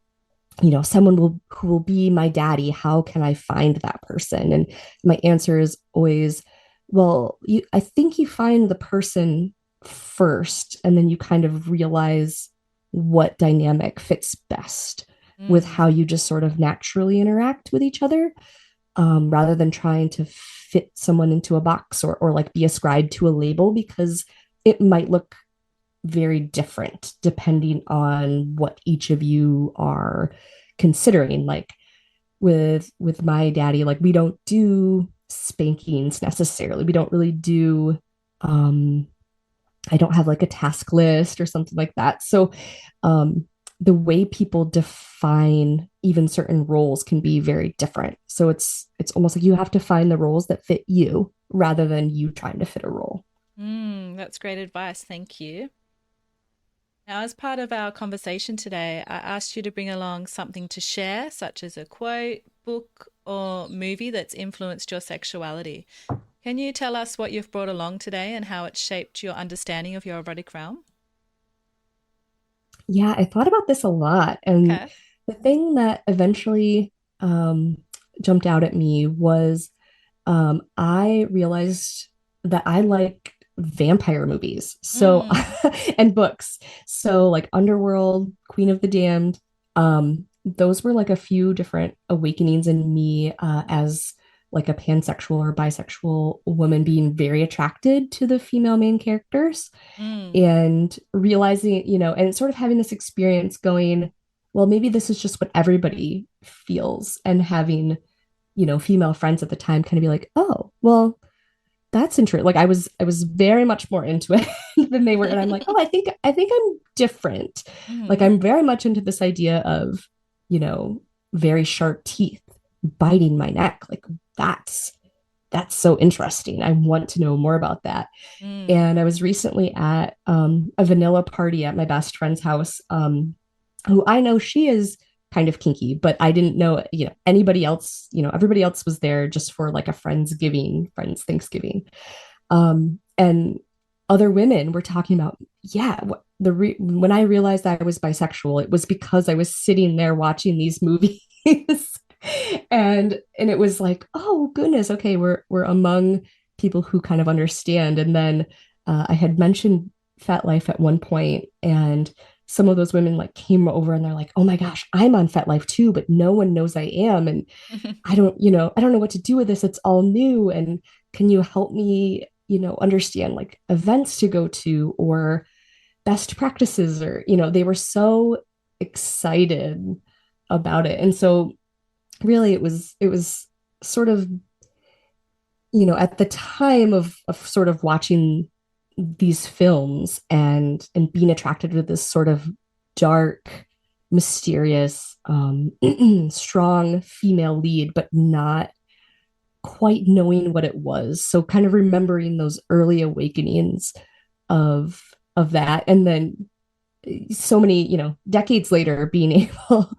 someone who will be my daddy. How can I find that person? And my answer is always, well, I think you find the person first, and then you kind of realize what dynamic fits best with Mm. how you just sort of naturally interact with each other, rather than trying to fit someone into a box, or like be ascribed to a label, because it might look very different depending on what each of you are considering. Like with my daddy, like we don't do spankings necessarily, we don't really do um I don't have like a task list or something like that. So um the way people define even certain roles can be very different. So it's almost like you have to find the roles that fit you rather than you trying to fit a role. That's great advice. Thank you. Now, as part of our conversation today, I asked you to bring along something to share, such as a quote, book, or movie that's influenced your sexuality. Can you tell us what you've brought along today and how it shaped your understanding of your erotic realm? Yeah, I thought about this a lot. And Okay. the thing that eventually jumped out at me was, I realized that I like vampire movies. So, Mm. and books. So, like Underworld, Queen of the Damned, those were like a few different awakenings in me, as like a pansexual or bisexual woman, being very attracted to the female main characters, Mm. and realizing, and sort of having this experience going, well, maybe this is just what everybody feels, and having, female friends at the time kind of be like, oh, well, that's interesting. Like I was very much more into it than they were. And I'm like, oh, I think I'm different. Like Mm-hmm. I'm very much into this idea of, you know, very sharp teeth biting my neck. Like that's that's so interesting. I want to know more about that. Mm. And I was recently at a vanilla party at my best friend's house, who I know she is kind of kinky, but I didn't know, anybody else, everybody else was there just for like a friends Thanksgiving. And other women were talking about, yeah, when I realized I was bisexual, it was because I was sitting there watching these movies. And it was like, oh goodness, okay, we're among people who kind of understand. And then I had mentioned Fat Life at one point, and some of those women like came over and they're like, oh my gosh, I'm on Fat Life too, but no one knows I am. And I don't know what to do with this. It's all new. And can you help me, understand like events to go to, or best practices, or, they were so excited about it. And so really it was sort of, at the time of sort of watching these films, and being attracted to this sort of dark, mysterious, strong female lead, but not quite knowing what it was. So kind of remembering those early awakenings of that, and then so many, decades later, being able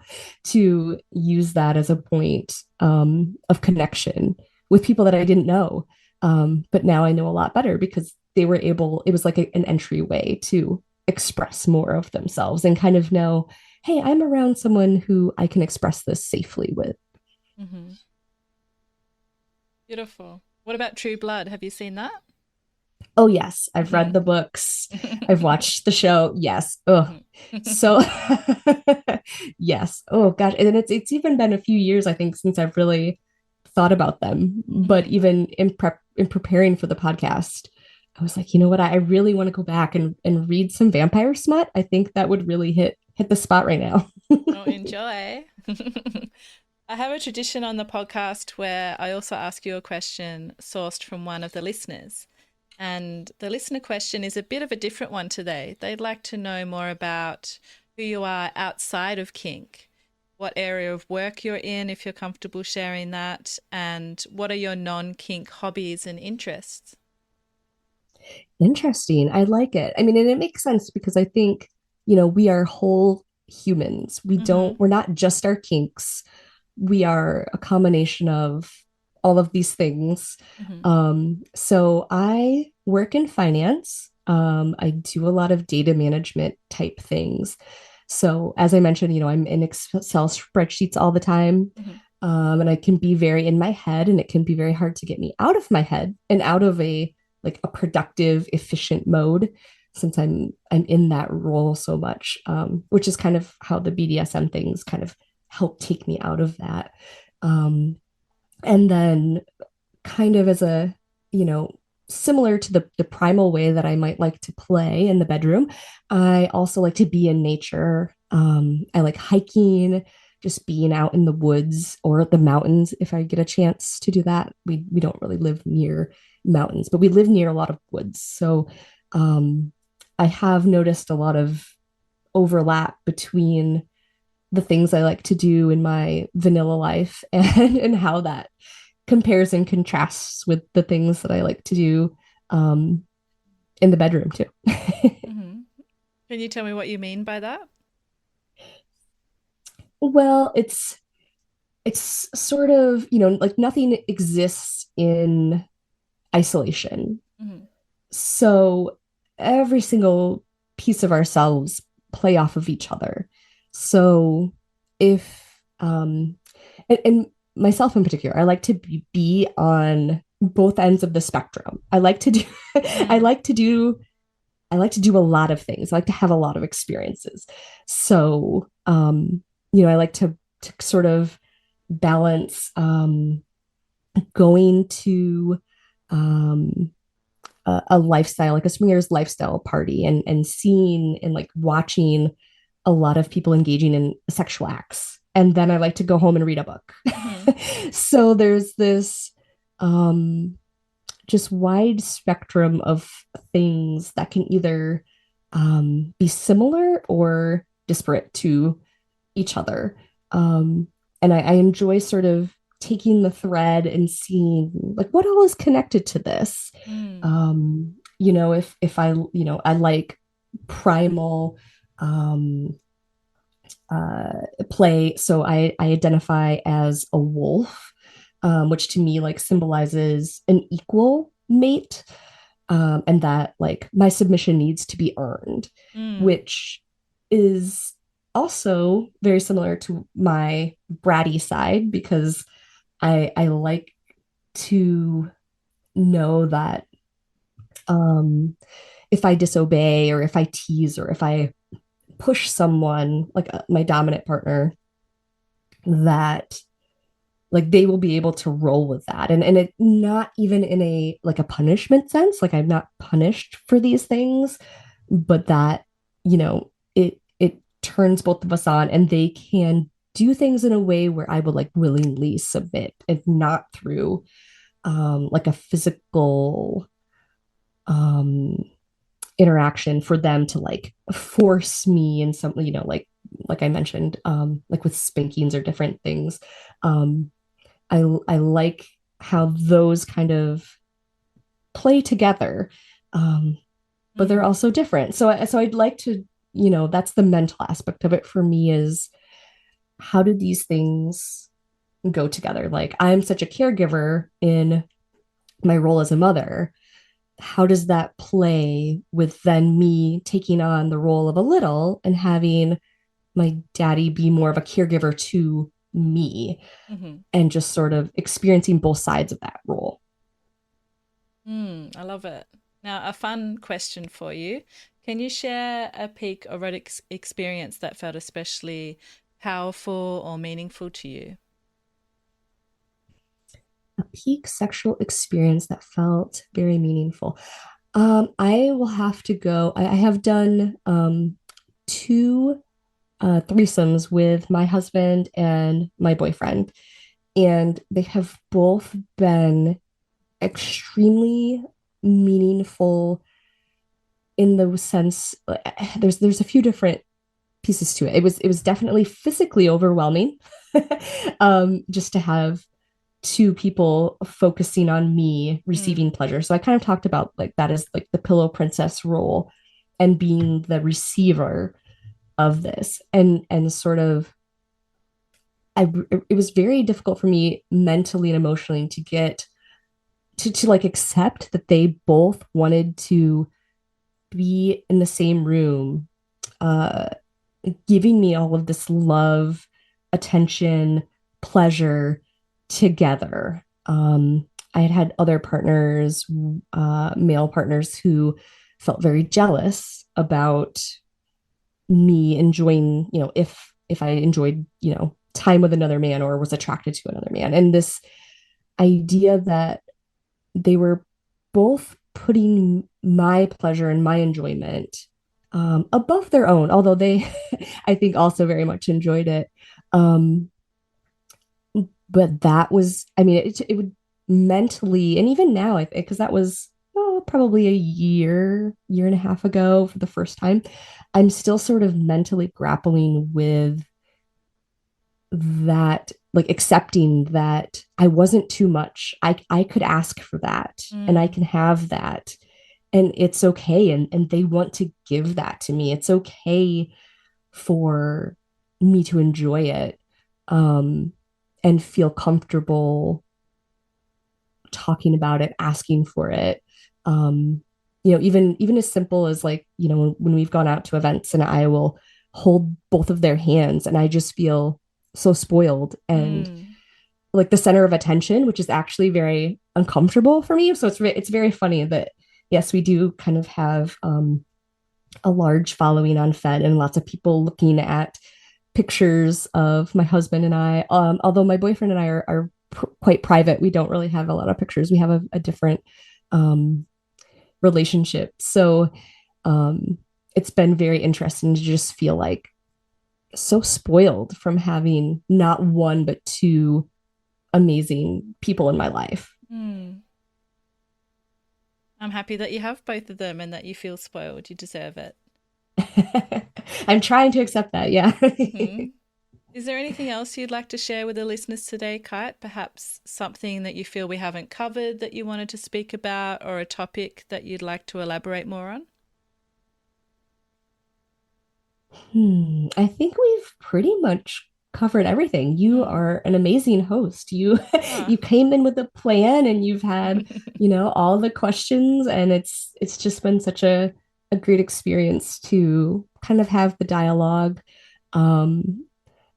to use that as a point, of connection with people that I didn't know. But now I know a lot better, because it was like an entryway to express more of themselves, and kind of know, hey, I'm around someone who I can express this safely with. Mm-hmm. Beautiful. What about True Blood? Have you seen that? Oh, yes, I've read Mm-hmm. the books, I've watched the show. Yes. Oh, so yes. Oh gosh. And then it's even been a few years, I think, since I've really thought about them. But Mm-hmm. even in preparing for the podcast, I was like, you know what? I really want to go back and read some vampire smut. I think that would really hit the spot right now. Oh, enjoy. I have a tradition on the podcast where I also ask you a question sourced from one of the listeners. And the listener question is a bit of a different one today. They'd like to know more about who you are outside of kink, what area of work you're in, if you're comfortable sharing that, and what are your non-kink hobbies and interests? Interesting. I like it. I mean, and it makes sense because I think, we are whole humans. Mm-hmm. We're not just our kinks. We are a combination of all of these things. Mm-hmm. So I work in finance. I do a lot of data management type things. So as I mentioned, I'm in Excel spreadsheets all the time. Mm-hmm. And I can be very in my head, and it can be very hard to get me out of my head and out of a productive, efficient mode since I'm in that role so much, which is kind of how the BDSM things kind of help take me out of that. Um, and then kind of as a, you know, similar to the primal way that I might like to play in the bedroom, I also like to be in nature. I like hiking, just being out in the woods or the mountains if I get a chance to do that. We don't really live near mountains, but we live near a lot of woods. So I have noticed a lot of overlap between the things I like to do in my vanilla life and how that compares and contrasts with the things that I like to do um, in the bedroom too. Mm-hmm. Can you tell me what you mean by that? Well, it's sort of, like nothing exists in isolation. Mm-hmm. So every single piece of ourselves play off of each other. So if and myself in particular, I like to be on both ends of the spectrum. I like to do I Mm. like to do I like to do a lot of things. I like to have a lot of experiences. So I like to sort of balance going to um a lifestyle, like a swingers lifestyle party, and seeing and like watching a lot of people engaging in sexual acts. And then I like to go home and read a book. Mm-hmm. So there's this um, just wide spectrum of things that can either be similar or disparate to each other. And I enjoy sort of taking the thread and seeing like what all is connected to this. Mm. If I like primal um, play, so I identify as a wolf, which to me like symbolizes an equal mate, and that like my submission needs to be earned, Mm. which is also very similar to my bratty side because I like to know that if I disobey or if I tease or if I push someone like my dominant partner, that like they will be able to roll with that, and it not even in a like a punishment sense, like I'm not punished for these things, but that it turns both of us on, and they can do things in a way where I would like willingly submit, and not through like a physical um interaction for them to like force me in some, like I mentioned, like with spankings or different things. um I like how those kind of play together, but they're Mm-hmm. also different. So I'd like to, that's the mental aspect of it for me, is how do these things go together? Like I'm such a caregiver in my role as a mother. How does that play with then me taking on the role of a little and having my daddy be more of a caregiver to me, Mm-hmm. and just sort of experiencing both sides of that role? I love it. Now, a fun question for you. Can you share a peak erotic experience that felt especially powerful or meaningful to you? A peak sexual experience that felt very meaningful. I will have to go. I have done two threesomes with my husband and my boyfriend, and they have both been extremely meaningful in the sense there's a few different pieces to it. It was definitely physically overwhelming, just to have two people focusing on me receiving pleasure. So I kind of talked about like that as like the pillow princess role and being the receiver of this, and sort of it was very difficult for me mentally and emotionally to get to like accept that they both wanted to be in the same room, uh giving me all of this love, attention, pleasure together. I had other partners, male partners, who felt very jealous about me enjoying, if I enjoyed, time with another man or was attracted to another man. And this idea that they were both putting my pleasure and my enjoyment above their own, although they, I think, also very much enjoyed it. Um, but that was, I mean, it would mentally, and even now, I think, because that was probably a year and a half ago for the first time, I'm still sort of mentally grappling with that, like accepting that I wasn't too much. I could ask for that and I can have that, and it's okay, and they want to give that to me. It's okay for me to enjoy it, um and feel comfortable talking about it, asking for it. Even as simple as, like, when we've gone out to events and I will hold both of their hands and I just feel so spoiled and like the center of attention, which is actually very uncomfortable for me. So it's very funny that yes, we do kind of have a large following on Fed and lots of people looking at pictures of my husband and I. Although my boyfriend and I are quite private, we don't really have a lot of pictures. We have a different um, relationship. So um, it's been very interesting to just feel like so spoiled from having not one but two amazing people in my life. I'm happy that you have both of them and that you feel spoiled. You deserve it. I'm trying to accept that. Yeah. Is there anything else you'd like to share with the listeners today, Kite? Perhaps something that you feel we haven't covered that you wanted to speak about, or a topic that you'd like to elaborate more on? I think we've pretty much covered everything. You are an amazing host. You you came in with a plan and you've had, all the questions, and it's just been such a great experience to kind of have the dialogue. Um,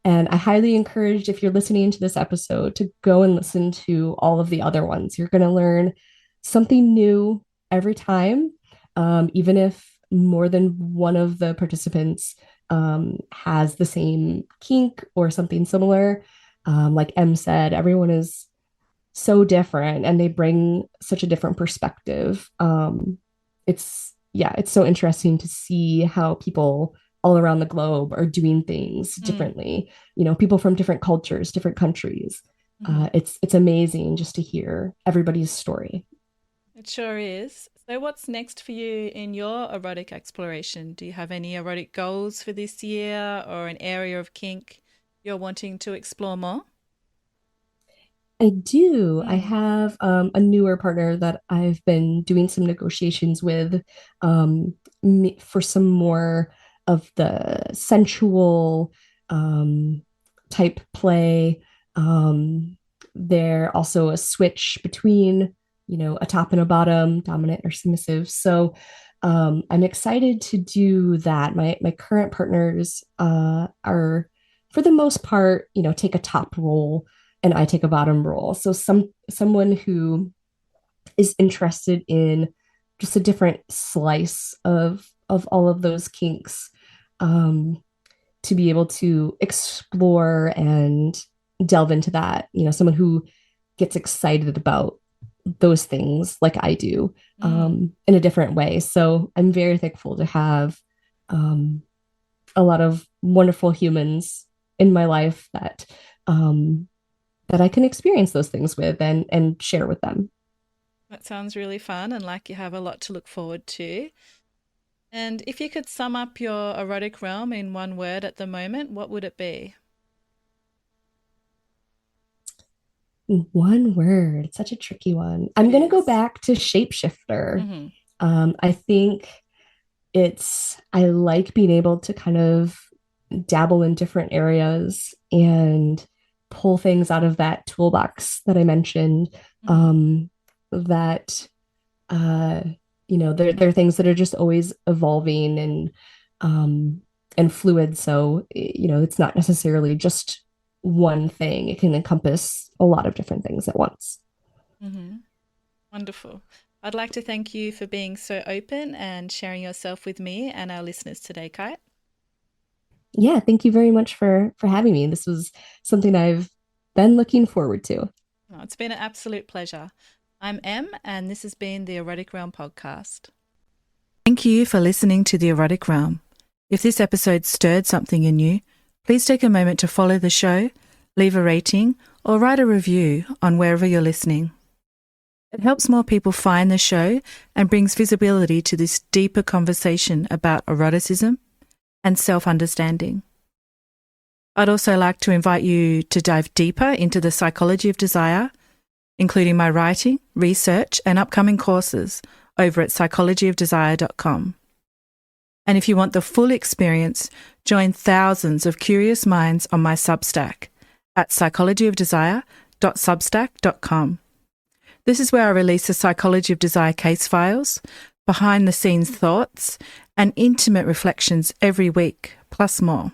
and I highly encourage, if you're listening to this episode, to go and listen to all of the other ones. You're going to learn something new every time, even if more than one of the participants has the same kink or something similar. Like Em said, everyone is so different and they bring such a different perspective. It's so interesting to see how people all around the globe are doing things differently. People from different cultures, different countries. It's amazing just to hear everybody's story. It sure is. So what's next for you in your erotic exploration? Do you have any erotic goals for this year, or an area of kink you're wanting to explore more? I do. I have a newer partner that I've been doing some negotiations with, for some more of the sensual um, type play. There also a switch between, a top and a bottom, dominant or submissive. So I'm excited to do that. My current partners are, for the most part, take a top role and I take a bottom role. So someone who is interested in just a different slice of all of those kinks, to be able to explore and delve into that. Someone who gets excited about those things like I do, in a different way. So I'm very thankful to have um, a lot of wonderful humans in my life that I can experience those things with and share with them. That sounds really fun and like you have a lot to look forward to. And if you could sum up your erotic realm in one word at the moment, what would it be? One word, it's such a tricky one. I'm going to go back to shapeshifter. I think I like being able to kind of dabble in different areas and pull things out of that toolbox that I mentioned. That they're things that are just always evolving and fluid. So it's not necessarily just one thing. It can encompass a lot of different things at once. Wonderful. I'd like to thank you for being so open and sharing yourself with me and our listeners today, Kite. Yeah, thank you very much for having me. This was something I've been looking forward to. Oh, it's been an absolute pleasure. I'm Em, and this has been the Erotic Realm podcast. Thank you for listening to the Erotic Realm. If this episode stirred something in you, please take a moment to follow the show, leave a rating, or write a review on wherever you're listening. It helps more people find the show and brings visibility to this deeper conversation about eroticism and self-understanding. I'd also like to invite you to dive deeper into the psychology of desire, including my writing, research, and upcoming courses over at psychologyofdesire.com. And if you want the full experience, join thousands of curious minds on my Substack at psychologyofdesire.substack.com. This is where I release the Psychology of Desire case files, behind-the-scenes thoughts, and intimate reflections every week, plus more.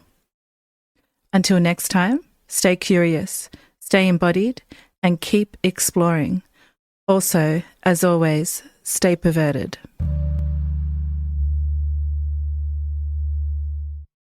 Until next time, stay curious, stay embodied, and keep exploring. Also, as always, stay perverted.